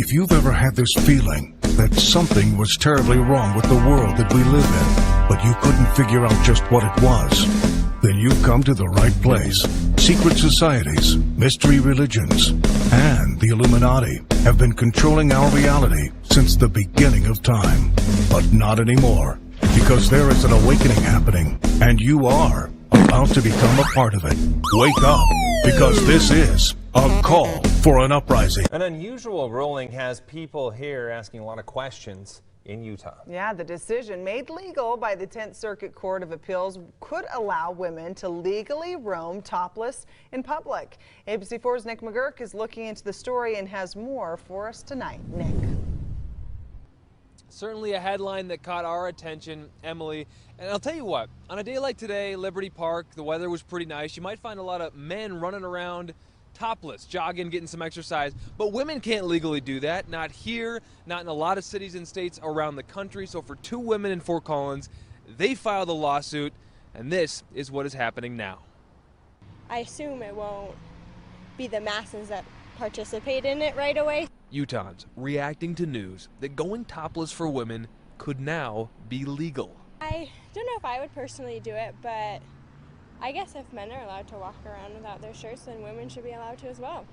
If you've ever had this feeling that something was terribly wrong with the world that we live in, but you couldn't figure out just what it was, then you've come to the right place. Secret societies, mystery religions, and the Illuminati have been controlling our reality since the beginning of time. But not anymore, because there is an awakening happening, and you are about to become a part of it. Wake up, because this is a call for an uprising. An unusual ruling has people here asking a lot of questions in Utah. Yeah, the decision made legal by the 10th Circuit Court of Appeals could allow women to legally roam topless in public. ABC4's Nick McGurk is looking into the story and has more for us tonight. Nick. Certainly a headline that caught our attention, Emily. And I'll tell you what, on a day like today, Liberty Park, the weather was pretty nice. You might find a lot of men running around topless, jogging, getting some exercise. But women can't legally do that. Not here, not in a lot of cities and states around the country. So for two women in Fort Collins, they filed a lawsuit, and this is what is happening now. I assume it won't be the masses that participate in it right away. Utahns reacting to news that going topless for women could now be legal. I don't know if I would personally do it, but I guess if men are allowed to walk around without their shirts, then women should be allowed to as well.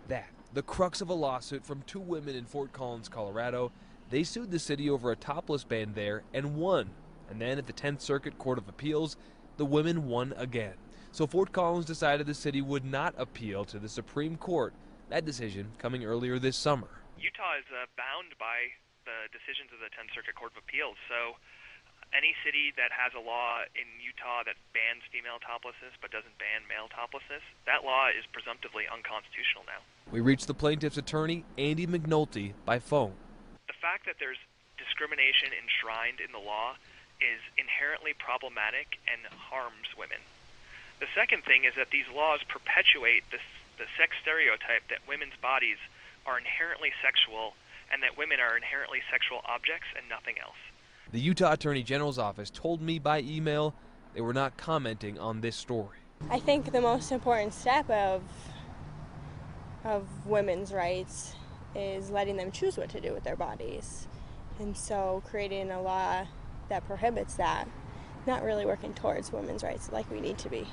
That, the crux of a lawsuit from two women in Fort Collins, Colorado. They sued the city over a topless ban there and won. And then at the 10th Circuit Court of Appeals, the women won again. So Fort Collins decided the city would not appeal to the Supreme Court. That decision coming earlier this summer. Utah is bound by the decisions of the 10th Circuit Court of Appeals. So any city that has a law in Utah that bans female toplessness but doesn't ban male toplessness, that law is presumptively unconstitutional now. We reached the plaintiff's attorney, Andy McNulty, by phone. The fact that there's discrimination enshrined in the law is inherently problematic and harms women. The second thing is that these laws perpetuate the sex stereotype that women's bodies are inherently sexual and that women are inherently sexual objects and nothing else. The Utah Attorney General's office told me by email they were not commenting on this story. I think the most important step of women's rights is letting them choose what to do with their bodies. And so creating a law that prohibits that, not really working towards women's rights like we need to be.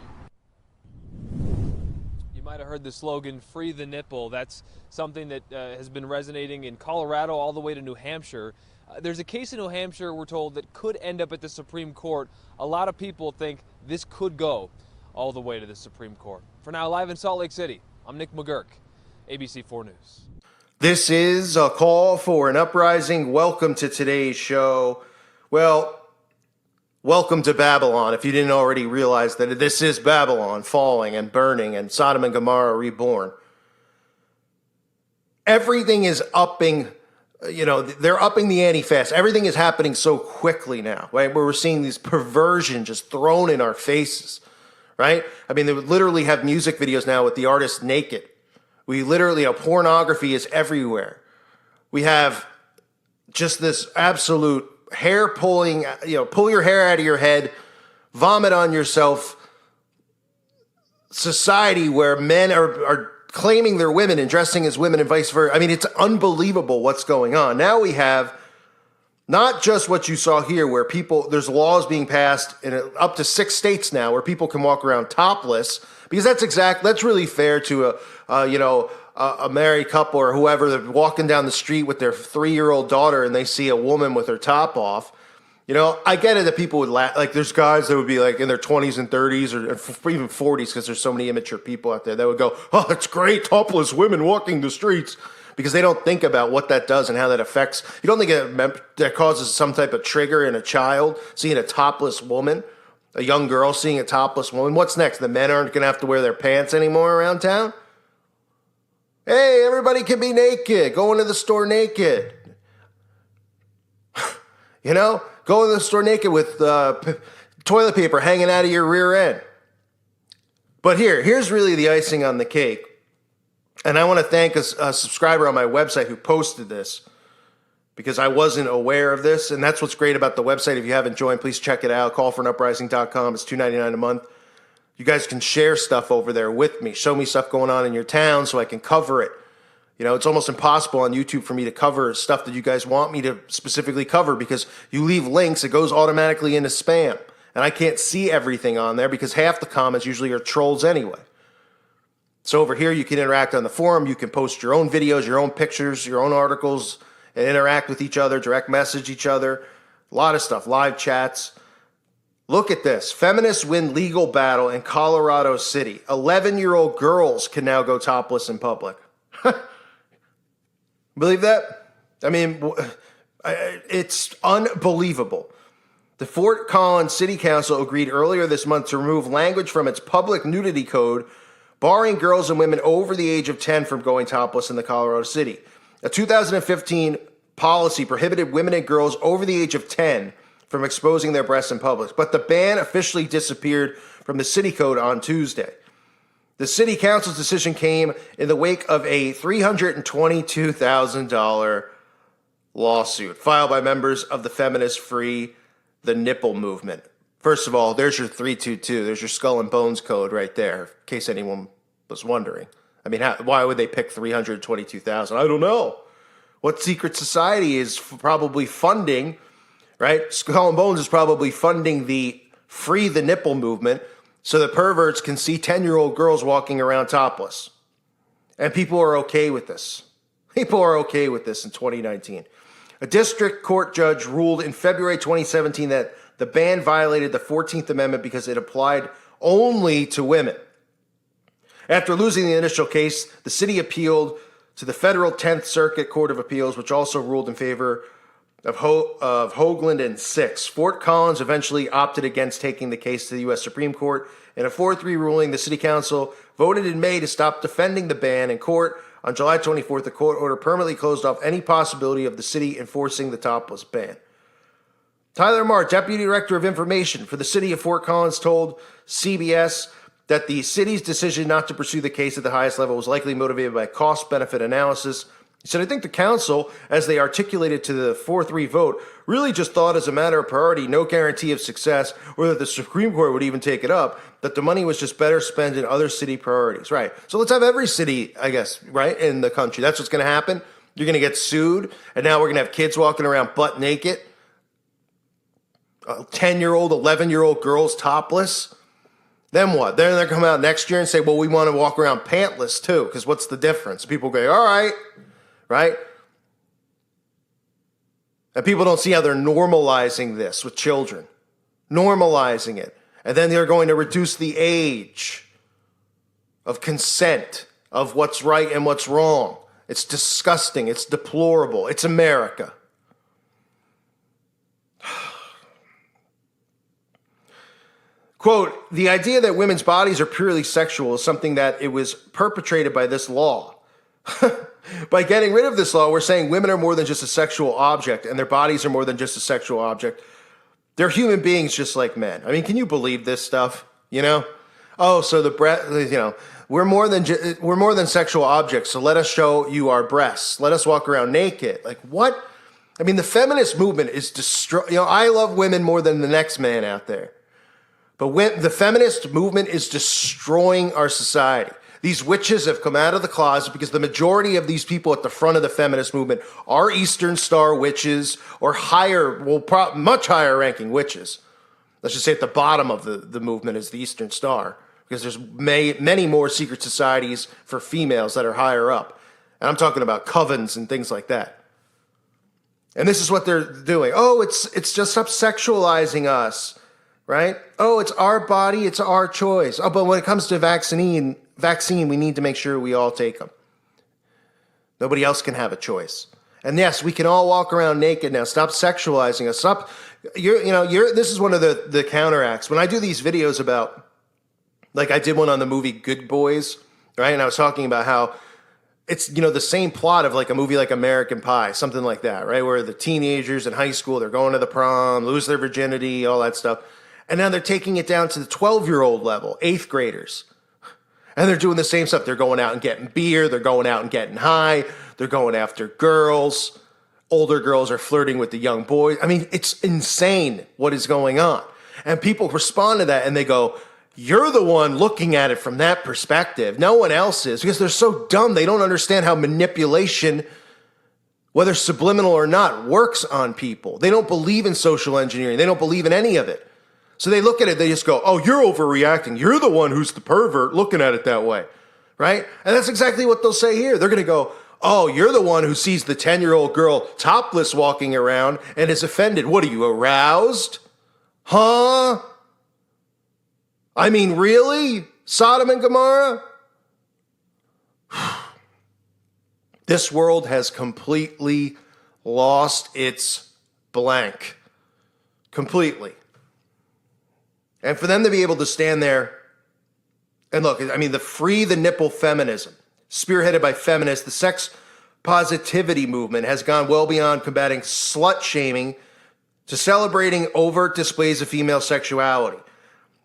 You might have heard the slogan, "Free the nipple." That's something that has been resonating in Colorado all the way to New Hampshire. There's a case in New Hampshire, we're told, that could end up at the Supreme Court. A lot of people think this could go all the way to the Supreme Court. For now, live in Salt Lake City, I'm Nick McGurk, ABC4 News. This is a call for an uprising. Welcome to today's show. Well, welcome to Babylon, if you didn't already realize that this is Babylon falling and burning and Sodom and Gomorrah reborn. Everything is upping, they're upping the ante fast. Everything is happening so quickly now, right? Where we're seeing these perversion just thrown in our faces, right? I mean, they would literally have music videos now with the artist naked. We literally, pornography is everywhere. We have just this absolute hair pulling, pull your hair out of your head, vomit on yourself society where men are claiming they're women and dressing as women and vice versa. I mean, it's unbelievable what's going on. Now we have not just what you saw here where there's laws being passed in up to 6 states now where people can walk around topless, because that's really fair to a married couple or whoever. They're walking down the street with their 3-year-old daughter and they see a woman with her top off. I get it that people would laugh. Like, there's guys that would be like in their 20s and 30s or even 40s, because there's so many immature people out there that would go, "Oh, it's great, topless women walking the streets," because they don't think about what that does and how that affects. You don't think that causes some type of trigger in a child seeing a topless woman, a young girl seeing a topless woman. What's next? The men aren't going to have to wear their pants anymore around town? Hey, everybody can be naked. Go into the store naked. Go to the store naked with toilet paper hanging out of your rear end. But here's really the icing on the cake. And I want to thank a subscriber on my website who posted this, because I wasn't aware of this. And that's what's great about the website. If you haven't joined, please check it out. Callforanuprising.com. It's $2.99 a month. You guys can share stuff over there with me. Show me stuff going on in your town so I can cover it. You know, it's almost impossible on YouTube for me to cover stuff that you guys want me to specifically cover because you leave links, it goes automatically into spam. And I can't see everything on there because half the comments usually are trolls anyway. So over here, you can interact on the forum. You can post your own videos, your own pictures, your own articles, and interact with each other, direct message each other. A lot of stuff, live chats. Look at this. Feminists win legal battle in Colorado City. 11-year-old girls can now go topless in public. Believe that? I mean, it's unbelievable. The Fort Collins City Council agreed earlier this month to remove language from its public nudity code, barring girls and women over the age of 10 from going topless in the Colorado City. A 2015 policy prohibited women and girls over the age of 10 from exposing their breasts in public, but the ban officially disappeared from the city code on Tuesday. The city council's decision came in the wake of a $322,000 lawsuit filed by members of the feminist Free the Nipple movement. First of all, there's your 322. There's your skull and bones code right there, in case anyone was wondering. I mean, why would they pick 322,000? I don't know. What secret society is probably funding, right? Skull and Bones is probably funding the Free the Nipple movement so the perverts can see 10-year-old girls walking around topless. And people are okay with this. People are okay with this in 2019. A district court judge ruled in February 2017 that the ban violated the 14th Amendment because it applied only to women. After losing the initial case, the city appealed to the federal 10th Circuit Court of Appeals, which also ruled in favor of Hoagland and Six. Fort Collins eventually opted against taking the case to the U.S. Supreme Court. In a 4-3 ruling, the city council voted in May to stop defending the ban in court. On July 24th, the court order permanently closed off any possibility of the city enforcing the topless ban. Tyler Marr, Deputy Director of Information for the city of Fort Collins, told CBS that the city's decision not to pursue the case at the highest level was likely motivated by cost-benefit analysis. He said, I think the council, as they articulated to the 4-3 vote, really just thought as a matter of priority, no guarantee of success, or that the Supreme Court would even take it up, that the money was just better spent in other city priorities. Right. So let's have every city, I guess, right, in the country. That's what's going to happen. You're going to get sued, and now we're going to have kids walking around butt naked, 10-year-old, 11-year-old girls topless. Then what? Then they're coming out next year and say, well, we want to walk around pantless too, because what's the difference? People go, all right. Right? And people don't see how they're normalizing this with children. Normalizing it. And then they're going to reduce the age of consent, of what's right and what's wrong. It's disgusting. It's deplorable. It's America. Quote, the idea that women's bodies are purely sexual is something that it was perpetrated by this law. By getting rid of this law, we're saying women are more than just a sexual object, and their bodies are more than just a sexual object. They're human beings just like men. I mean, can you believe this stuff? You know? Oh, so we're more than sexual objects. So let us show you our breasts. Let us walk around naked. Like what? I mean, the feminist movement is I love women more than the next man out there. But the feminist movement is destroying our society. These witches have come out of the closet because the majority of these people at the front of the feminist movement are Eastern Star witches or much higher ranking witches. Let's just say at the bottom of the movement is the Eastern Star because there's many more secret societies for females that are higher up. And I'm talking about covens and things like that. And this is what they're doing. Oh, it's just stop sexualizing us, right? Oh, it's our body, it's our choice. Oh, but when it comes to vaccine, we need to make sure we all take them. Nobody else can have a choice. And yes, we can all walk around naked now. Stop sexualizing us. Stop. This is one of the counteracts. When I do these videos about, like I did one on the movie Good Boys, right? And I was talking about how it's, the same plot of like a movie like American Pie, something like that, right? Where the teenagers in high school, they're going to the prom, lose their virginity, all that stuff. And now they're taking it down to the 12-year-old level, 8th graders. And they're doing the same stuff. They're going out and getting beer. They're going out and getting high. They're going after girls. Older girls are flirting with the young boys. I mean, it's insane what is going on. And people respond to that and they go, you're the one looking at it from that perspective. No one else is, because they're so dumb. They don't understand how manipulation, whether subliminal or not, works on people. They don't believe in social engineering. They don't believe in any of it. So they look at it, they just go, oh, you're overreacting. You're the one who's the pervert looking at it that way, right? And that's exactly what they'll say here. They're going to go, oh, you're the one who sees the 10-year-old girl topless walking around and is offended. What, are you aroused? Huh? I mean, really? Sodom and Gomorrah? This world has completely lost its blank. Completely. And for them to be able to stand there and look, I mean, the free the nipple feminism, spearheaded by feminists, the sex positivity movement has gone well beyond combating slut shaming to celebrating overt displays of female sexuality.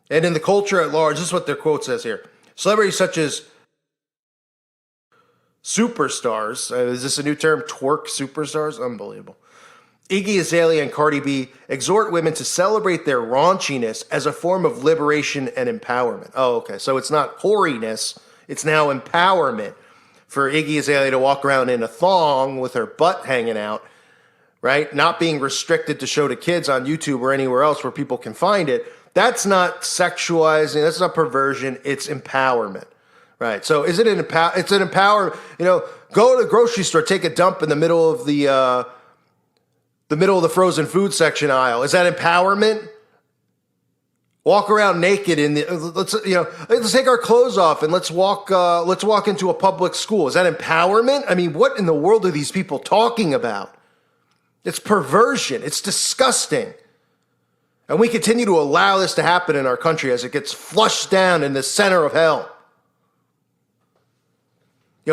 And in the culture at large, this is what their quote says here. Celebrities such as superstars, is this a new term? Twerk superstars? Unbelievable. Iggy Azalea and Cardi B exhort women to celebrate their raunchiness as a form of liberation and empowerment. Oh, okay. So it's not hoariness. It's now empowerment for Iggy Azalea to walk around in a thong with her butt hanging out, right? Not being restricted to show to kids on YouTube or anywhere else where people can find it. That's not sexualizing. That's not perversion. It's empowerment, right? So is it it's an empower, go to the grocery store, take a dump in the middle of the frozen food section aisle. Is that empowerment? Walk around naked let's take our clothes off and let's walk into a public school. Is that empowerment? I mean, what in the world are these people talking about? It's perversion. It's disgusting. And we continue to allow this to happen in our country as it gets flushed down in the center of hell.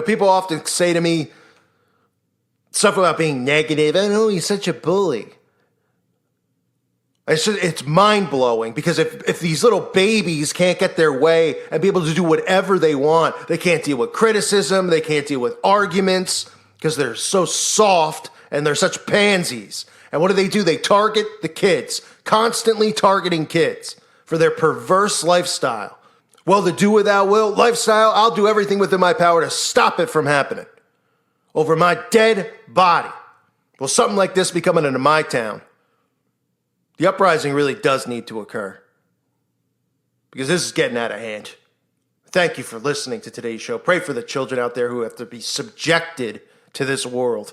People often say to me stuff about being negative. Oh, he's such a bully. It's mind-blowing, because if these little babies can't get their way and be able to do whatever they want, they can't deal with criticism, they can't deal with arguments, because they're so soft and they're such pansies. And what do? They target the kids, constantly targeting kids for their perverse lifestyle. Well, the do without will lifestyle, I'll do everything within my power to stop it from happening over my dead body. Well, something like this be coming into my town. The uprising really does need to occur, because this is getting out of hand. Thank you for listening to today's show. Pray for the children out there who have to be subjected to this world.